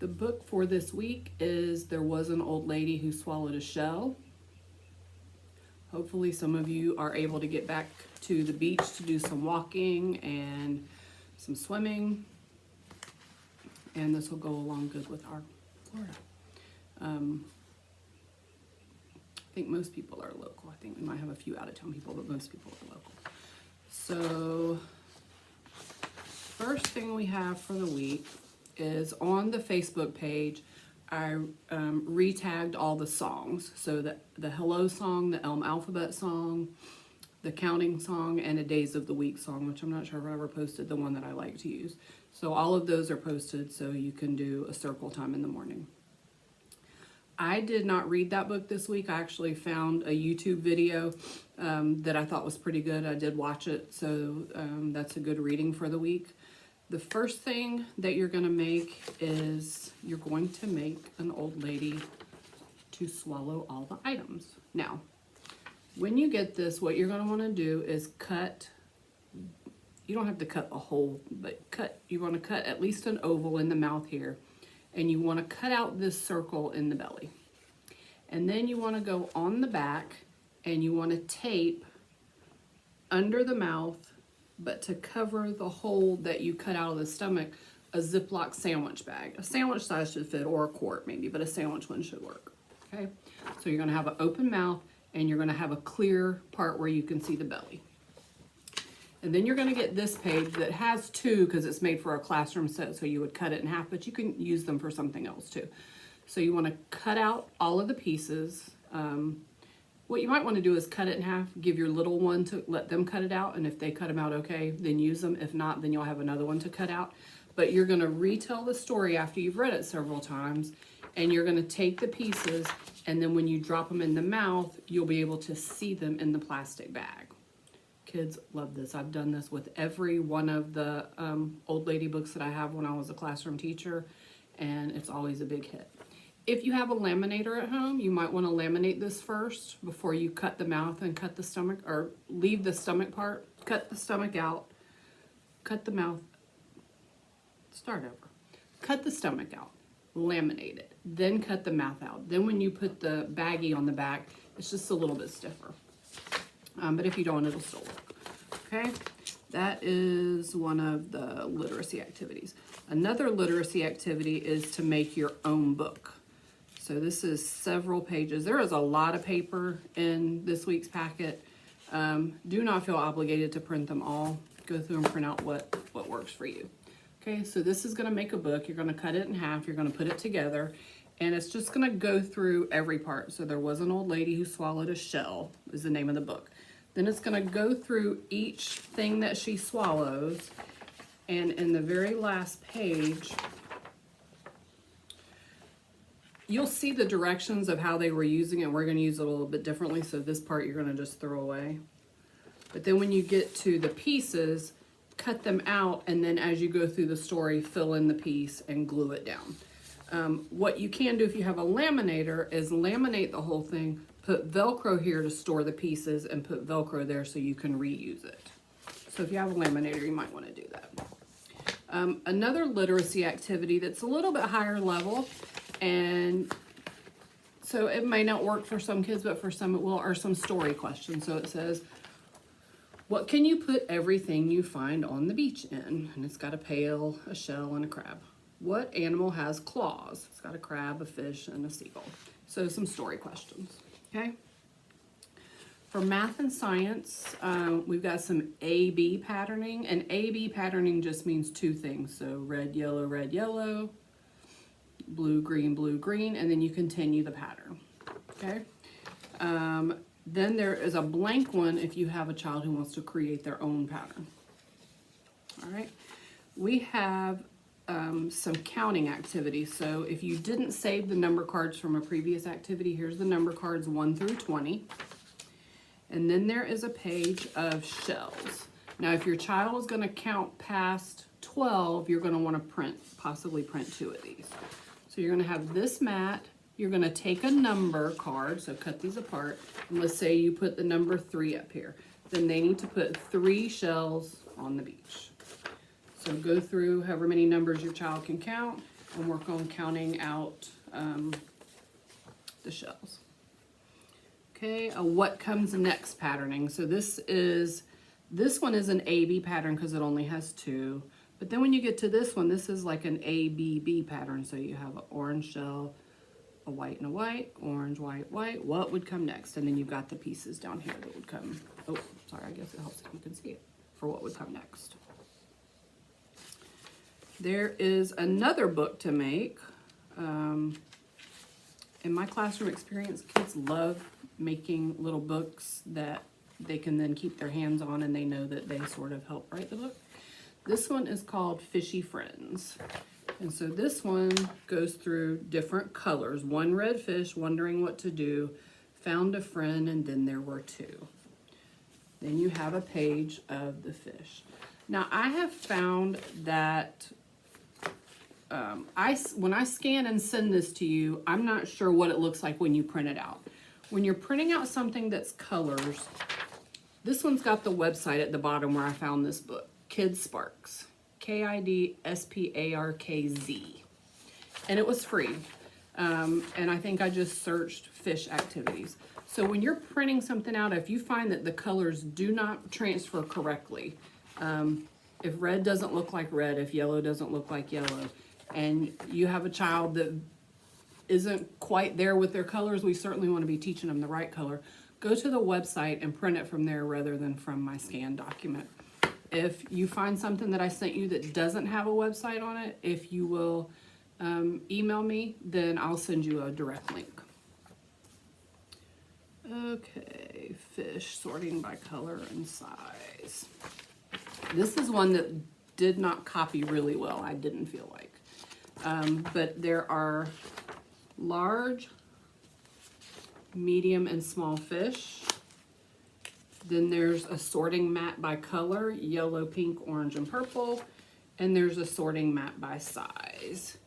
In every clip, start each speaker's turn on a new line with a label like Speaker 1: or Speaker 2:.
Speaker 1: The book for this week is There Was an Old Lady Who Swallowed a Shell. Hopefully some of you are able to get back to the beach to do some walking and some swimming. And this will go along good with our Florida. I think most people are local. I think we might have a few out-of-town people, but most people are local. So, first thing we have for the week is on the Facebook page, I re-tagged all the songs. So the Hello song, the Elm Alphabet song, the Counting song, and a Days of the Week song, which I'm not sure if I ever posted the one that I like to use. So all of those are posted so you can do a circle time in the morning. I did not read that book this week. I actually found a YouTube video that I thought was pretty good. I did watch it, so that's a good reading for the week. The first thing that you're going to make is you're going to make an old lady to swallow all the items. Now, when you get this, what you're going to want to do is cut. You don't have to cut a hole, but you want to cut at least an oval in the mouth here. And you want to cut out this circle in the belly. And then you want to go on the back and you want to tape under the mouth, but to cover the hole that you cut out of the stomach, a Ziploc sandwich bag. A sandwich size should fit, or a quart maybe, but a sandwich one should work. Okay? So you're going to have an open mouth and you're going to have a clear part where you can see the belly. And then you're going to get this page that has two because it's made for a classroom set, so you would cut it in half, but you can use them for something else too. So you want to cut out all of the pieces. What you might want to do is cut it in half, give your little one to let them cut it out, and if they cut them out okay, then use them. If not, then you'll have another one to cut out. But you're going to retell the story after you've read it several times, and you're going to take the pieces, and then when you drop them in the mouth, you'll be able to see them in the plastic bag. Kids love this. I've done this with every one of the old lady books that I have when I was a classroom teacher, and it's always a big hit. If you have a laminator at home, you might want to laminate this first before you cut the mouth and cut the stomach, or leave the stomach part, cut the stomach out, cut the mouth, start over. Cut the stomach out, laminate it, then cut the mouth out. Then when you put the baggie on the back, it's just a little bit stiffer. But if you don't, it'll still work. Okay, that is one of the literacy activities. Another literacy activity is to make your own book. So this is several pages. There is a lot of paper in this week's packet. Do not feel obligated to print them all. Go through and print out what works for you. Okay, so this is going to make a book. You're going to cut it in half. You're going to put it together. And it's just going to go through every part. So There Was an Old Lady Who Swallowed a Shell is the name of the book. Then it's going to go through each thing that she swallows. And in the very last page, you'll see the directions of how they were using it. We're going to use it a little bit differently. So this part you're going to just throw away. But then when you get to the pieces, cut them out. And then as you go through the story, fill in the piece and glue it down. What you can do if you have a laminator is laminate the whole thing, put Velcro here to store the pieces, and put Velcro there so you can reuse it. So if you have a laminator, you might want to do that. Another literacy activity that's a little bit higher level, and so it may not work for some kids, but for some it will, are some story questions. So it says, what can you put everything you find on the beach in? And it's got a pail, a shell, and a crab. What animal has claws? It's got a crab, a fish, and a seagull. So some story questions, okay? For math and science, we've got some A-B patterning, and A-B patterning just means two things. So red, yellow, blue, green, and then you continue the pattern, okay? Then there is a blank one if you have a child who wants to create their own pattern, all right? We have some counting activities. So if you didn't save the number cards from a previous activity, here's the number cards 1 through 20. And then there is a page of shells. Now, if your child is going to count past 12, you're going to want to possibly print 2 of these. So you're going to have this mat. You're going to take a number card, so cut these apart. And let's say you put the number 3 up here. Then they need to put 3 shells on the beach. So go through however many numbers your child can count. and work on counting out the shells. Okay, a what comes next patterning. So this one is an AB pattern because it only has 2. But then when you get to this one, this is like an ABB pattern. So you have an orange shell, a white and a white, orange, white, white. What would come next? And then you've got the pieces down here that would come. Oh, sorry, I guess it helps if you can see it for what would come next. There is another book to make. In my classroom experience, kids love making little books that they can then keep their hands on and they know that they sort of help write the book. This one is called Fishy Friends. And so this one goes through different colors. One red fish wondering what to do, found a friend, and then there were 2. Then you have a page of the fish. Now I have found that when I scan and send this to you, I'm not sure what it looks like when you print it out. When you're printing out something that's colors, this one's got the website at the bottom where I found this book, KidSparkz, KidSparkz, and it was free. And I think I just searched fish activities. So when you're printing something out, if you find that the colors do not transfer correctly, if red doesn't look like red, if yellow doesn't look like yellow, and you have a child that isn't quite there with their colors, we certainly want to be teaching them the right color. Go to the website and print it from there rather than from my scanned document. If you find something that I sent you that doesn't have a website on it, if you will email me, then I'll send you a direct link. Okay, fish sorting by color and size. This is one that did not copy really well, I didn't feel like. But there are large, medium, and small fish. Then there's a sorting mat by color, yellow, pink, orange, and purple. And there's a sorting mat by size.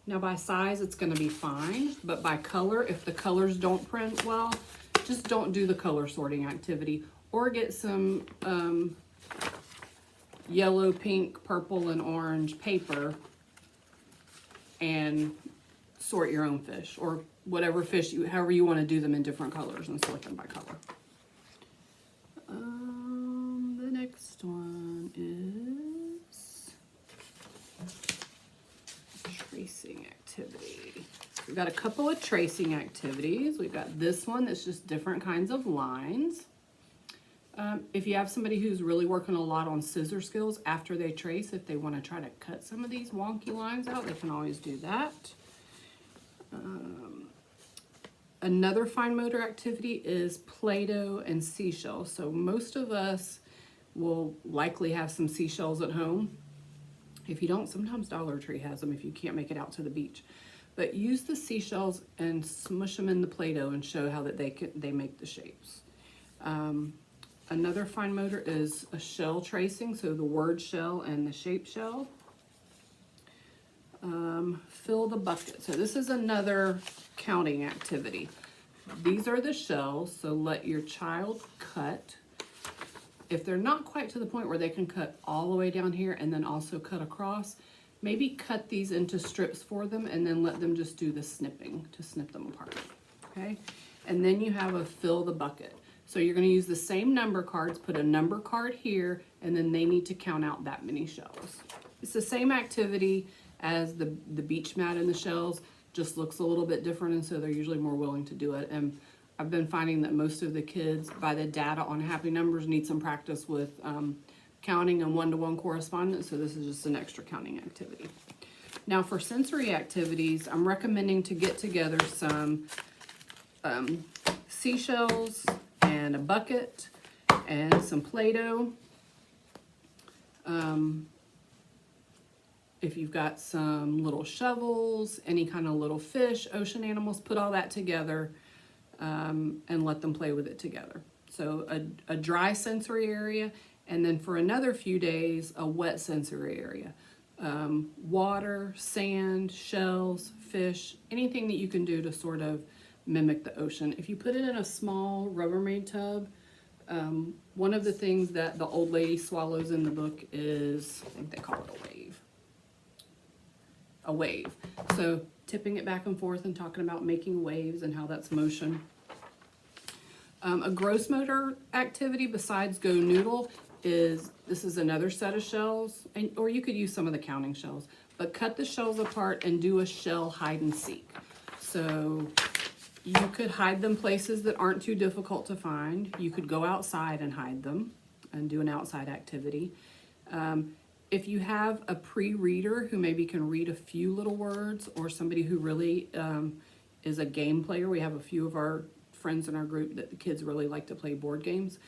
Speaker 1: Now by size, it's gonna be fine, but by color, if the colors don't print well, just don't do the color sorting activity, or get some yellow, pink, purple, and orange paper and sort your own fish, or whatever fish, however you want to do them in different colors and sort them by color. The next one is tracing activity. We've got a couple of tracing activities. We've got this one that's just different kinds of lines. If you have somebody who's really working a lot on scissor skills after they trace, if they want to try to cut some of these wonky lines out, they can always do that. Another fine motor activity is Play-Doh and seashells. So most of us will likely have some seashells at home. If you don't, sometimes Dollar Tree has them if you can't make it out to the beach. But use the seashells and smush them in the Play-Doh and show how that they make the shapes. Another fine motor is a shell tracing, so the word shell and the shape shell. Fill the bucket. So this is another counting activity. These are the shells, so let your child cut. If they're not quite to the point where they can cut all the way down here and then also cut across, maybe cut these into strips for them and then let them just do the snipping to snip them apart, okay? And then you have a fill the bucket. So you're gonna use the same number cards, put a number card here, and then they need to count out that many shells. It's the same activity as the beach mat and the shells, just looks a little bit different, and so they're usually more willing to do it. And I've been finding that most of the kids, by the data on Happy Numbers, need some practice with counting and one-to-one correspondence, so this is just an extra counting activity. Now for sensory activities, I'm recommending to get together some seashells and a bucket and some Play-Doh. If you've got some little shovels, any kind of little fish, ocean animals, put all that together and let them play with it together. So a dry sensory area, and then for another few days, a wet sensory area. Water, sand, shells, fish, anything that you can do to sort of mimic the ocean. If you put it in a small Rubbermaid tub, one of the things that the old lady swallows in the book is, I think they call it a wave. a wave. So tipping it back and forth and talking about making waves and how that's motion. A gross motor activity besides Go Noodle is, this is another set of shells, or you could use some of the counting shells, but cut the shells apart and do a shell hide and seek. So you could hide them places that aren't too difficult to find. You could go outside and hide them and do an outside activity. If you have a pre-reader who maybe can read a few little words, or somebody who really is a game player, we have a few of our friends in our group that the kids really like to play board games.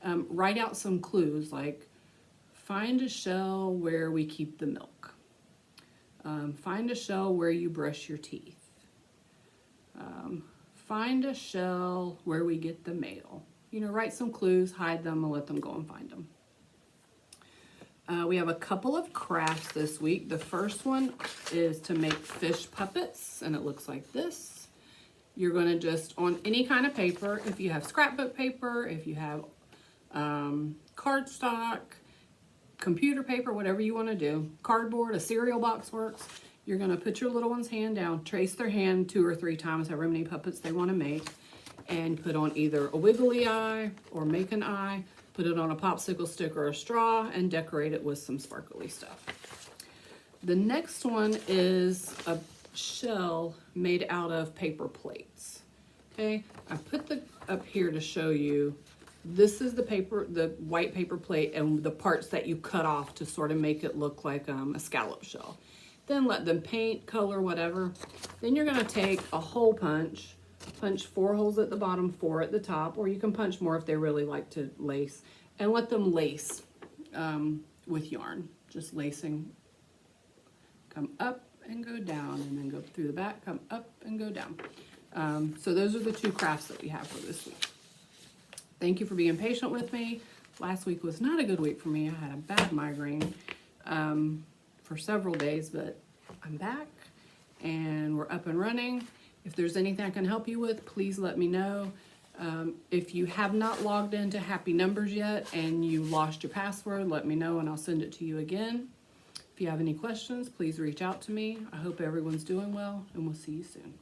Speaker 1: Write out some clues like, find a shell where we keep the milk. Find a shell where you brush your teeth. Find a shell where we get the mail. You know, write some clues, hide them, and let them go and find them. We have a couple of crafts this week. The first one is to make fish puppets, and it looks like this. You're going to just, on any kind of paper, if you have scrapbook paper, if you have cardstock, computer paper, whatever you want to do, cardboard, a cereal box works, you're going to put your little one's hand down, trace their hand 2 or 3 times, however many puppets they want to make, and put on either a wiggly eye or make an eye, put it on a popsicle stick or a straw, and decorate it with some sparkly stuff. The next one is a shell made out of paper plates. Okay, I put the up here to show you. This is the paper, the white paper plate, and the parts that you cut off to sort of make it look like a scallop shell. Then let them paint, color, whatever. Then you're going to take a hole punch 4 holes at the bottom, 4 at the top, or you can punch more if they really like to lace, and let them lace with yarn. Just lacing, come up and go down, and then go through the back, come up and go down. So those are the 2 crafts that we have for this week. Thank you for being patient with me. Last week was not a good week for me. I had a bad migraine for several days, but I'm back and we're up and running. If there's anything I can help you with, please let me know. If you have not logged into Happy Numbers yet and you lost your password, let me know and I'll send it to you again. If you have any questions, please reach out to me. I hope everyone's doing well, and we'll see you soon.